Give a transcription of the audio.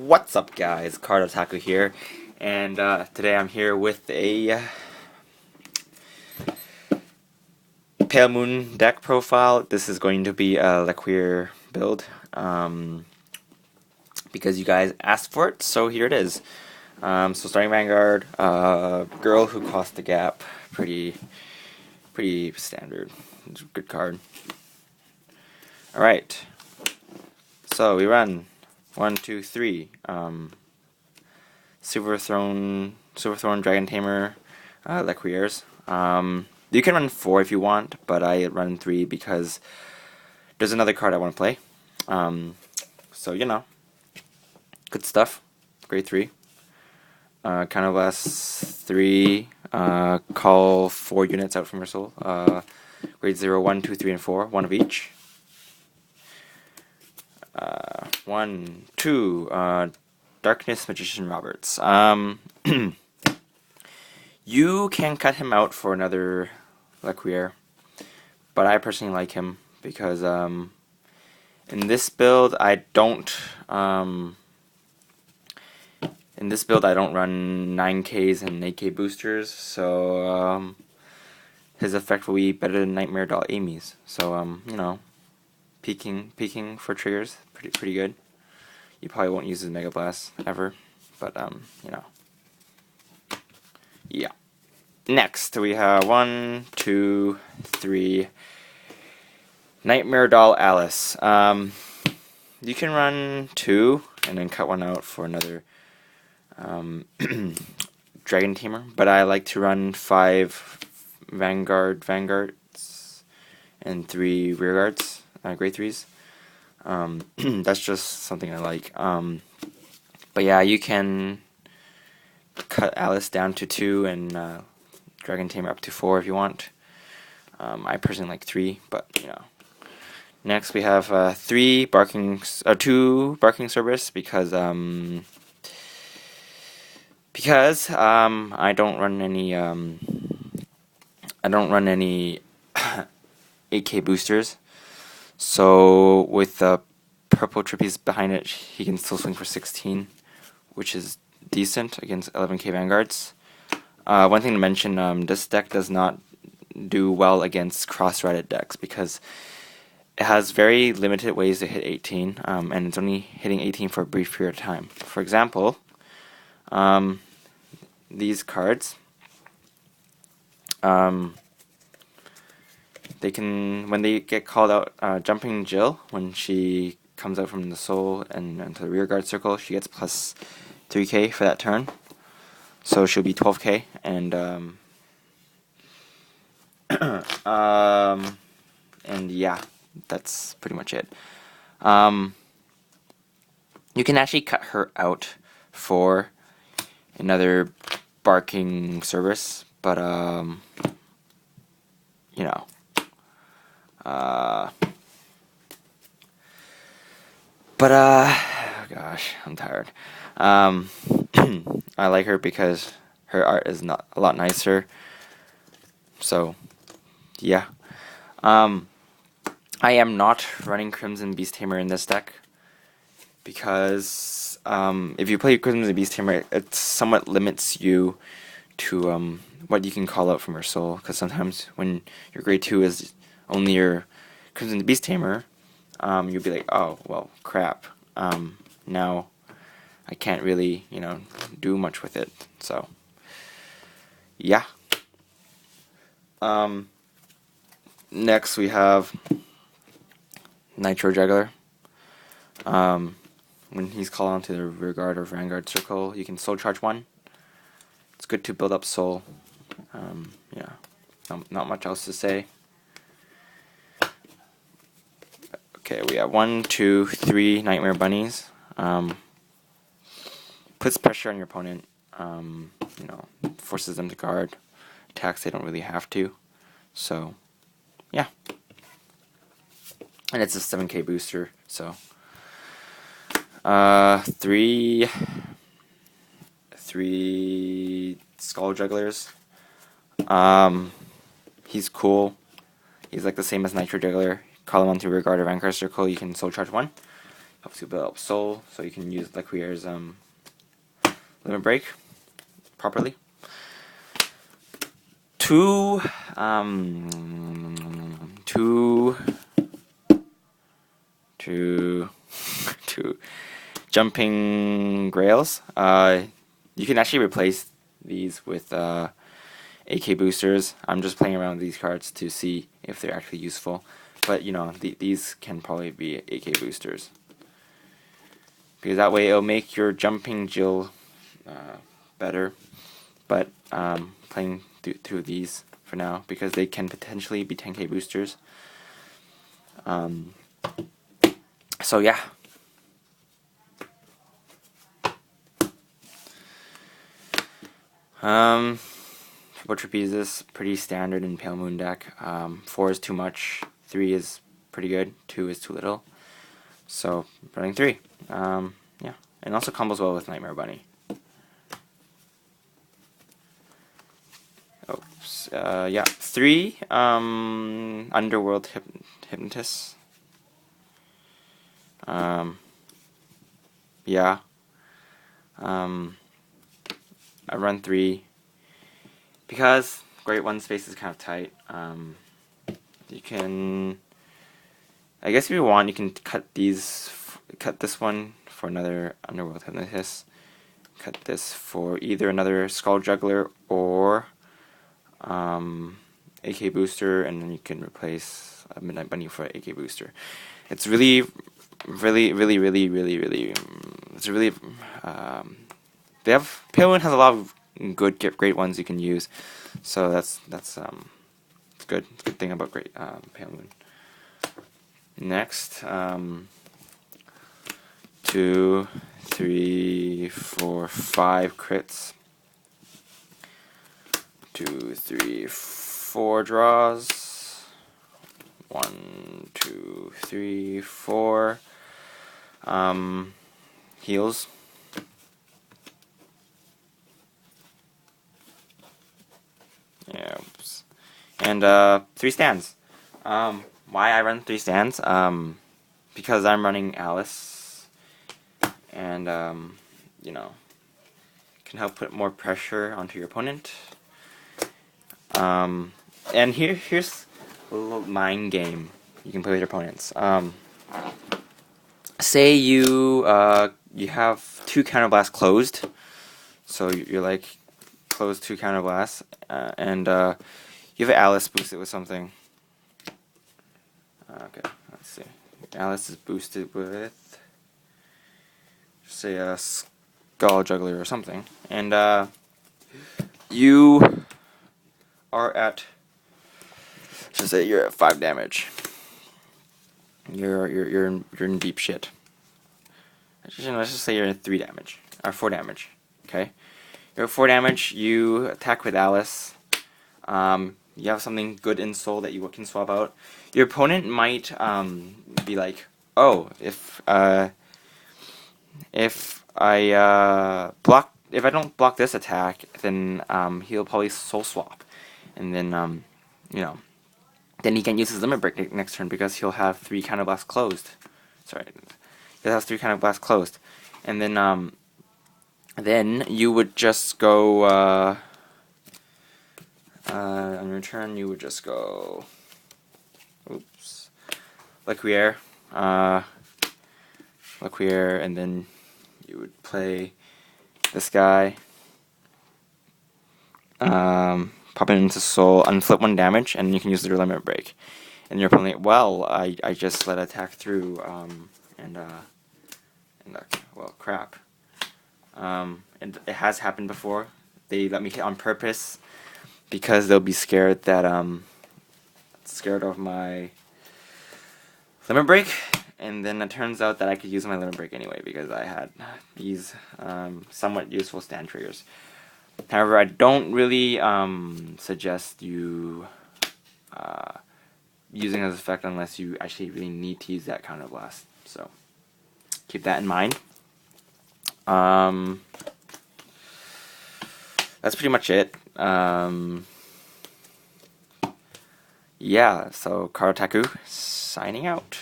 What's up, guys? Card here, and today I'm here with a Pale Moon deck profile. This is going to be a Lequier build because you guys asked for it, so here it is. So starting Vanguard, Girl Who Crossed the Gap, pretty standard. It's a good card. All right, so we run 1, 2, 3. Silver Throne, Dragon Tamer, Lequiers. You can run 4 if you want, but I run 3 because there's another card I want to play. So you know, good stuff. Grade 3. Counterblast 3. Call 4 units out from your soul. Grade 0, 1, 2, 3, and 4. 1 of each. 1, 2. Darkness Magician Roberts. You can cut him out for another Lequier, but I personally like him because in this build I don't run 9Ks and 8K boosters, so his effect will be better than Nightmare Doll Amy's. So you know, peeking for triggers, pretty good. You probably won't use his Mega Blast ever, but you know, yeah. Next we have 1, 2, 3. Nightmare Doll Alice. You can run 2 and then cut 1 out for another Dragon Tamer, but I like to run 5 Vanguards and 3 Rearguards, grade 3s. That's just something I like. But yeah, you can cut Alice down to 2 and Dragon Tamer up to 4 if you want. I personally like 3, but you know. Next we have 2 Barking Cerberus because I don't run any 8K boosters. So with the purple trippies behind it, he can still swing for 16, which is decent against 11K Vanguards. One thing to mention, this deck does not do well against cross-threaded decks because it has very limited ways to hit 18, and it's only hitting 18 for a brief period of time. For example, these cards, they can, when they get called out, Jumping Jill, when she comes out from the soul and into the rearguard circle, she gets plus 3k for that turn. So she'll be 12k, and and yeah, that's pretty much it. You can actually cut her out for another Barking Cerberus, but you know, gosh, I'm tired. I like her because her art is not a lot nicer. So, yeah. I am not running Crimson Beast Tamer in this deck because if you play Crimson Beast Tamer, it somewhat limits you to what you can call out from her soul. Because sometimes when your grade 2 is only your Crimson Beast Tamer, you'll be like, oh well, crap. Now I can't really, you know, do much with it. So, yeah. Next we have Nitro Juggler. When he's called onto the rearguard or vanguard circle, you can soul charge 1. It's good to build up soul. Yeah, not much else to say. Okay, we have 1, 2, 3 Nightmare Bunnies. Puts pressure on your opponent. You know, forces them to guard. Attacks they don't really have to. So, yeah. And it's a 7k booster, so 3 Skull Jugglers. He's cool. He's like the same as Nitro Juggler. Call him onto Vanguard or Vanguard Circle. You can soul charge 1. helps you build up soul, so you can use Lequier's limit break properly. Two jumping grails. You can actually replace these with AK boosters. I'm just playing around with these cards to see if they're actually useful. But you know, these can probably be AK boosters, because that way it'll make your jumping Jill better. But playing through these for now, because they can potentially be 10k boosters. So yeah. Triple trapeze is pretty standard in Pale Moon deck. 4 is too much, 3 is pretty good, 2 is too little. So running 3. Yeah, and also combos well with Nightmare Bunny. Oops. Yeah, 3 Underworld Hypnotist. Yeah. I run 3 because Great One space is kind of tight. You can, I guess if you want, you can cut this one for another Underworld Hypnotist, cut this for either another Skull Juggler or AK Booster, and then you can replace a Midnight Bunny for AK Booster. It's really, it's really, Pale Moon has a lot of great ones you can use, so that's it's good. It's a good thing about Pale Moon. Next, 2, 3, 4, 5 crits. 2, 3, 4 draws. 1, 2, 3, 4 heals. Yeah, oops. And 3 stands. Why I run 3 stands? Because I'm running Alice, and you know, can help put more pressure onto your opponent. And here's a little mind game you can play with your opponents. Say you have 2 counterblasts closed, so you're like close 2 counterblasts, and you have Alice boosted with something. Okay, let's see. Alice is boosted with, say, a Skull Juggler or something, and you are at, just say you're at 5 damage. You're in deep shit. Let's just say you're at 3 damage or 4 damage. Okay, you're at 4 damage. You attack with Alice. You have something good in soul that you can swap out. Your opponent might be like, oh, if I don't block this attack, then he'll probably soul swap, and then you know, then he can use his limit break next turn because he'll have 3 counterblasts closed. Sorry, he'll have 3 counterblasts closed, and then you would just go. On your turn, you would just go, oops, Lequier, and then you would play this guy, pop it into soul, unflip 1 damage, and you can use your limit break. And your opponent, well, I just let attack through, well, crap. And it has happened before. They let me hit on purpose, because they'll be scared that scared of my limit break, and then it turns out that I could use my limit break anyway because I had these somewhat useful stand triggers. However, I don't really suggest you using this effect unless you actually really need to use that counterblast. So keep that in mind. That's pretty much it. Yeah, so Karotaku signing out.